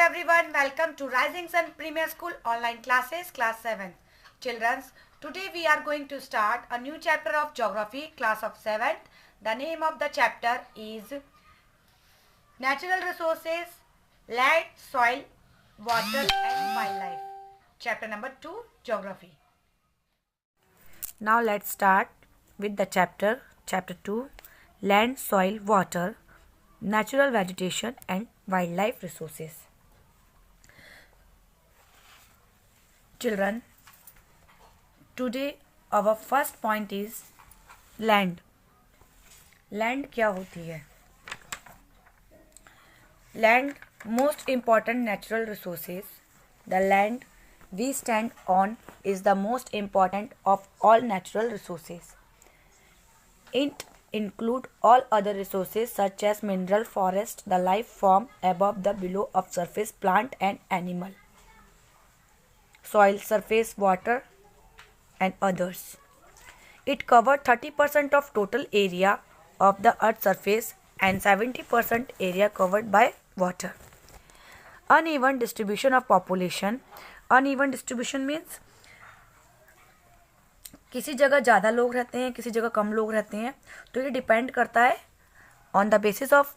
everyone, welcome to Rising Sun Premier School online classes, class 7. Children, today we are going to start a new chapter of geography, class of 7th. The name of the chapter is Natural Resources, Land, Soil, Water and Wildlife. Chapter number 2, Geography. Now let's start with the chapter 2, Land, Soil, Water, Natural Vegetation and Wildlife Resources. Children, today our first point is land. Land क्या होती है? Land, most important natural resources. The land we stand on is the most important of all natural resources. It include all other resources such as mineral, forest, the life form above the below of surface, plant and animal, soil, surface, water and others. It covered 30% of total area of the earth's surface and 70% area covered by water. Uneven distribution of population. Uneven distribution means किसी जगह ज़्यादा लोग रहते हैं, किसी जगह कम लोग रहते हैं, तो ये डिपेंड करता है on the basis of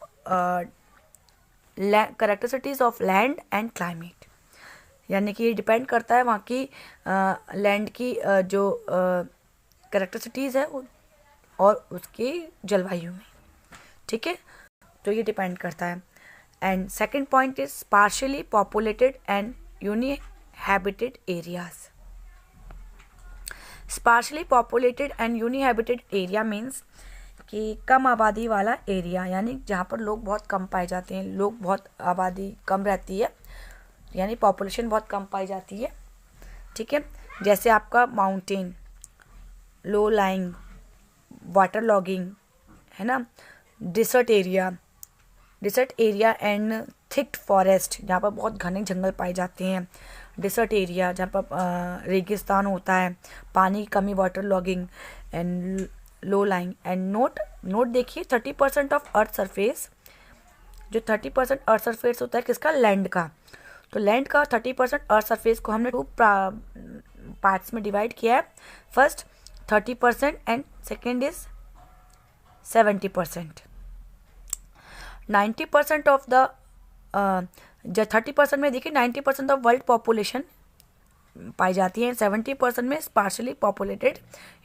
characteristics of land and climate. यानी कि ये डिपेंड करता है वहाँ की लैंड की जो कैरेक्टरिस्टिक्स है और उसकी जलवायु में. ठीक है, तो ये डिपेंड करता है. And second point is partially populated and uninhabited areas. Sparsely populated and uninhabited area means कि कम आबादी वाला एरिया, यानी जहाँ पर लोग बहुत कम पाए जाते हैं, लोग बहुत आबादी कम रहती है, यानी पॉपुलेशन बहुत कम पाई जाती है. ठीक है, जैसे आपका mountain, low lying, water logging है ना, dessert area and thick forest जहाँ पर बहुत घने जंगल पाए जाते हैं. डिसर्ट एरिया जहाँ पर रेगिस्तान होता है, पानी की कमी, water logging and low lying. And note देखिए 30% ऑफ अर्थ सरफेस, जो 30% अर्थ सरफेस होता है किसका? लैंड का. तो लैंड का 30% अर्थ सरफेस को हमने 2 पार्ट्स में डिवाइड किया है. First 30% and second is 70%. 90% of the जो 30% में देखिए 90% ऑफ वर्ल्ड पॉपुलेशन पाई जाती है. 70% में स्पार्शली पॉपुलेटेड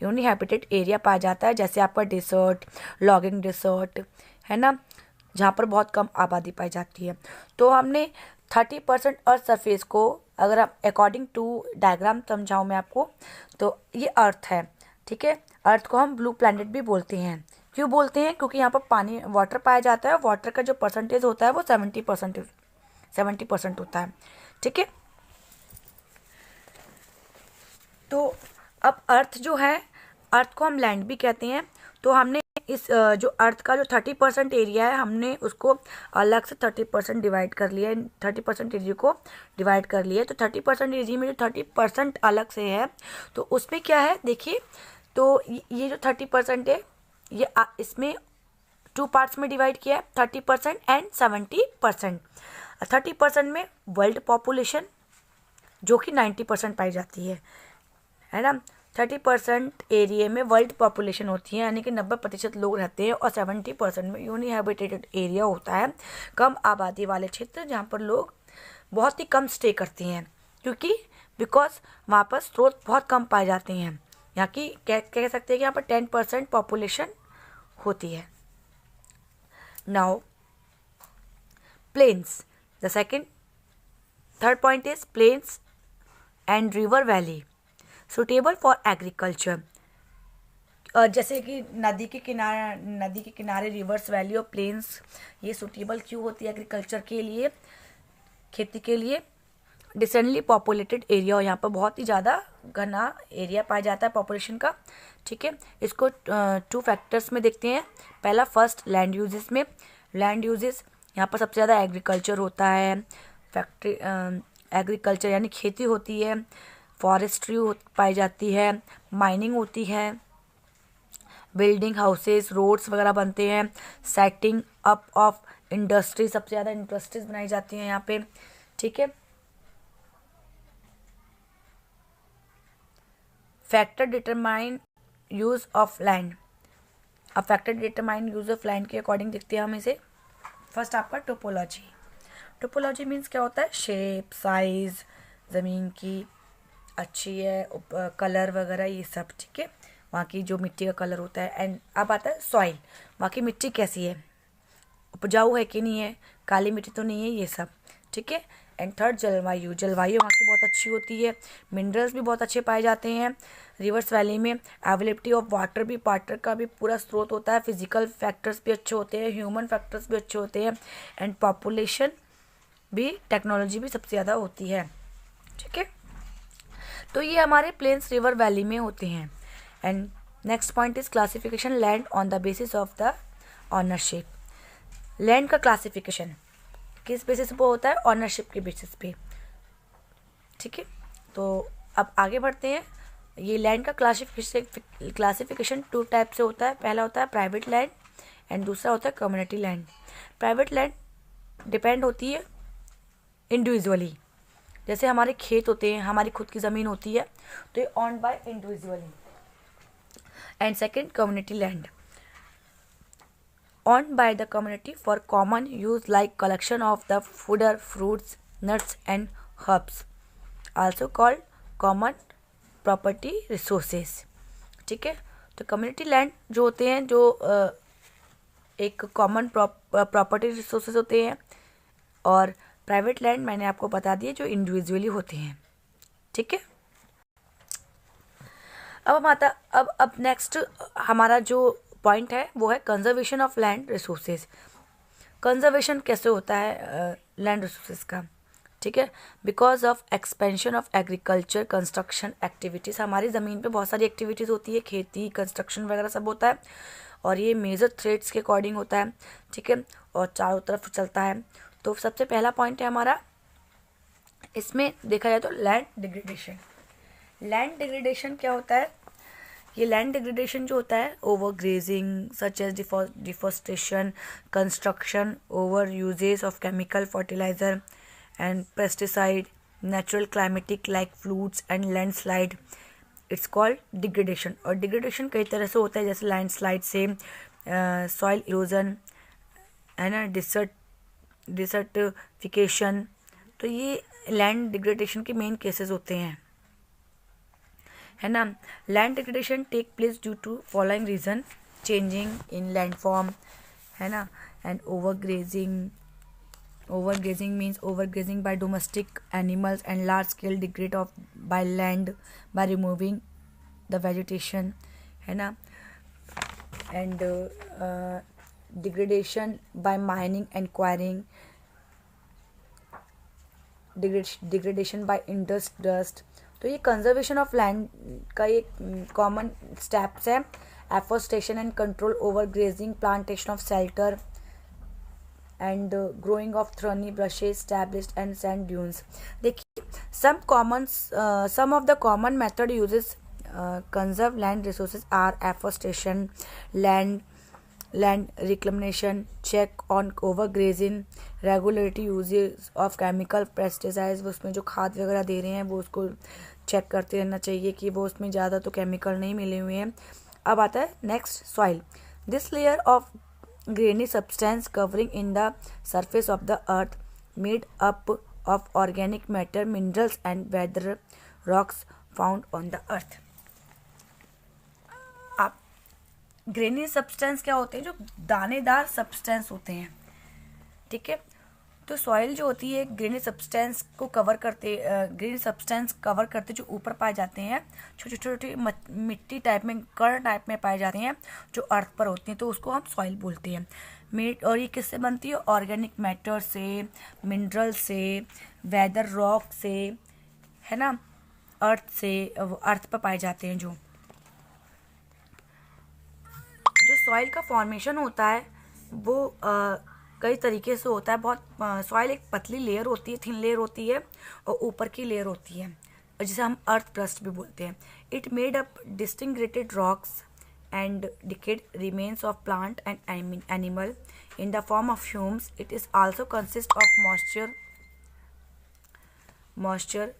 यूनिहैबिटेड एरिया पाया जाता है, जैसे आपका डिसर्ट, लॉगिंग डिसर्ट है ना, जहाँ पर बहुत कम आबादी पाई जाती है. तो हमने 30% अर्थ सरफेस को, अगर आप अकॉर्डिंग टू डायग्राम समझाऊँ मैं आपको, तो ये अर्थ है. ठीक है, अर्थ को हम ब्लू प्लैनेट भी बोलते हैं. क्यों बोलते हैं? क्योंकि यहाँ पर पानी, वाटर पाया जाता है. वाटर का जो परसेंटेज होता है वो 70% होता है. ठीक है, तो अब अर्थ जो है, अर्थ को हम लैंड भी कहते हैं. तो हमने इस जो अर्थ का जो 30% एरिया है, हमने उसको अलग से 30% डिवाइड कर लिया है. 30% एरिया को डिवाइड कर लिया है. तो 30% एरिया में जो 30% अलग से है, तो उसमें क्या है देखिए, तो ये जो 30% है, ये इसमें 2 पार्ट्स में डिवाइड किया है, 30% एंड 70%. 30% में वर्ल्ड पॉपुलेशन जो कि 90% पाई जाती है ना. 30% एरिया में वर्ल्ड पॉपुलेशन होती है, यानी कि 90% लोग रहते हैं. और 70% में यूनिहैबिटेड एरिया होता है, कम आबादी वाले क्षेत्र जहाँ पर लोग बहुत ही कम स्टे करते हैं, क्योंकि बिकॉज वहाँ पर स्रोत बहुत कम पाए जाते हैं. यहाँ की कह सकते हैं कि यहाँ पर 10% पॉपुलेशन होती है. Now plains. The third point is plains and river valley suitable for agriculture. जैसे कि नदी के किनारे रिवर्स, वैली और प्लेन्स, ये सुटेबल क्यों होती है एग्रीकल्चर के लिए, खेती के लिए. डिसेंटली पॉपुलेटेड एरिया, और यहाँ पर बहुत ही ज़्यादा घना एरिया पाया जाता है पॉपुलेशन का. ठीक है, इसको 2 फैक्टर्स में देखते हैं. पहला, फर्स्ट लैंड यूजेस में. लैंड यूजेस यहाँ पर सबसे ज़्यादा एग्रीकल्चर होता है. फैक्ट्री एग्रीकल्चर यानी खेती होती है, फॉरेस्ट्री पाई जाती है, माइनिंग होती है, बिल्डिंग, हाउसेस, रोड्स वगैरह बनते हैं. सेटिंग अप ऑफ इंडस्ट्री, सबसे ज़्यादा इंडस्ट्रीज बनाई जाती हैं यहाँ पे. ठीक है। Factor determine use of land. अब factor determine use of land के अकॉर्डिंग देखते हैं हम इसे। फर्स्ट आपका टोपोलॉजी। टोपोलॉजी मीन्स क्या होता है, शेप, साइज, ज़मीन की अच्छी है, कलर वगैरह ये सब, ठीक है, वहाँ की जो मिट्टी का कलर होता है। एंड अब आता है सॉइल, वहाँ की मिट्टी कैसी है, उपजाऊ है कि नहीं है, काली मिट्टी तो नहीं है, ये सब, ठीक है। एंड थर्ड जलवायु। जलवायु वहाँ की बहुत अच्छी होती है, मिनरल्स भी बहुत अच्छे पाए जाते हैं रिवर्स वैली में। अवेलेबिलिटी ऑफ वाटर भी, वाटर का भी पूरा स्रोत होता है। फिजिकल फैक्टर्स भी अच्छे होते हैं, ह्यूमन फैक्टर्स भी अच्छे होते हैं। एंड पॉपुलेशन भी, टेक्नोलॉजी भी सबसे ज़्यादा होती है, ठीक है। तो ये हमारे प्लेन्स रिवर वैली में होते हैं। And next point is classification land on the basis of the ownership. Land का क्लासिफिकेशन किस बेसिस पे होता है, ऑनरशिप के बेसिस पे, ठीक है। तो अब आगे बढ़ते हैं। ये लैंड का क्लासिफिकेशन 2 टाइप से होता है। पहला होता है प्राइवेट लैंड एंड दूसरा होता है community land. Private land depend होती है इंडिविजुअली, जैसे हमारे खेत होते हैं, हमारी खुद की ज़मीन होती है, तो ये owned by individually. And second community land, owned by the community for common use like collection of the fodder, fruits, nuts and herbs, also called common property resources, ठीक है। तो कम्युनिटी लैंड जो होते हैं, जो एक कॉमन प्रॉपर्टी रिसोर्सेज होते हैं, और प्राइवेट लैंड मैंने आपको बता दिया जो इंडिविजुअली होते हैं, ठीक है। अब नेक्स्ट हमारा जो पॉइंट है वो है conservation of land resources. Conservation कैसे होता है लैंड रिसोर्सेज का, ठीक है। Because of expansion of agriculture construction activities, हमारी ज़मीन पे बहुत सारी एक्टिविटीज़ होती है, खेती, कंस्ट्रक्शन वगैरह सब होता है, और ये मेजर थ्रेड्स के अकॉर्डिंग होता है, ठीक है, और चारों तरफ चलता है। तो सबसे पहला पॉइंट है हमारा, इसमें देखा जाए तो लैंड डिग्रेडेशन। लैंड डिग्रेडेशन क्या होता है, ये लैंड डिग्रेडेशन जो होता है, over grazing such as deforestation, construction, over uses of chemical fertiliser and pesticide, natural climatic like floods and landslide, it's called degradation. और डिग्रेडेशन कई तरह से होता है, जैसे लैंडस्लाइड से, सॉइल इरोजन, है ना, डिसर्टिफिकेशन। तो ये लैंड डिग्रेडेशन के मेन केसेस होते हैं, है ना। Land degradation take place due to following reason, changing in land form, है ना, and overgrazing means overgrazing by domestic animals and large scale degrade of by land by removing the vegetation, है ना, and degradation by mining and quarrying, degradation by industrial dust. तो ये conservation of land का एक common steps है। Afforestation and control over grazing, plantation of shelter and growing of thorny brushes established and sand dunes. देखिए some of the common method uses conserve land resources are afforestation, land reclamation, check on overgrazing, regulatory uses of chemical pesticides, उसमें जो खाद वगैरह दे रहे हैं वो उसको check करते रहना चाहिए कि वो उसमें ज़्यादा तो केमिकल नहीं मिले हुए हैं। अब आता है next soil. This layer of grainy substance covering in the surface of the earth made up of organic matter, minerals and weather rocks found on the earth. अब ग्रेनी सब्सटेंस क्या होते हैं, जो दानेदार सब्सटेंस होते हैं, ठीक है। तो सॉइल जो होती है ग्रेनी सब्सटेंस को कवर करते, ग्रेनी सब्सटेंस कवर करते जो ऊपर पाए जाते हैं, छोटे छोटे मिट्टी टाइप में, कण टाइप में पाए जाते हैं जो अर्थ पर होते हैं, तो उसको हम सॉइल बोलते हैं। और ये किससे बनती है, ऑर्गेनिक मैटर से, मिनरल से, वेदर रॉक से, है ना, अर्थ से, अर्थ पर पाए जाते हैं। जो सॉइल का फॉर्मेशन होता है वो कई तरीके से होता है। बहुत सॉइल एक पतली लेयर होती है, थिन लेयर होती है, और ऊपर की लेयर होती है जिसे हम अर्थ क्रस्ट भी बोलते हैं। It made up disintegrated rocks and decayed remains of plant and animal in the form of humus. It is also consist of moisture moisture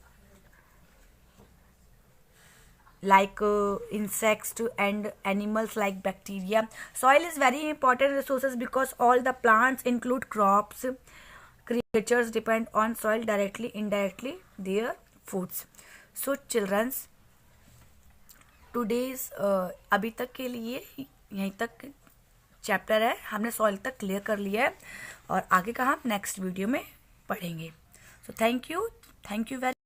like insects and animals like bacteria. Soil is very important resources because all the plants include crops. Creatures depend on soil directly, indirectly, their foods. So children's, today's अभी तक के लिए यहीं तक chapter है, हमने soil तक clear कर लिया है और आगे का हम नेक्स्ट वीडियो में पढ़ेंगे. So thank you very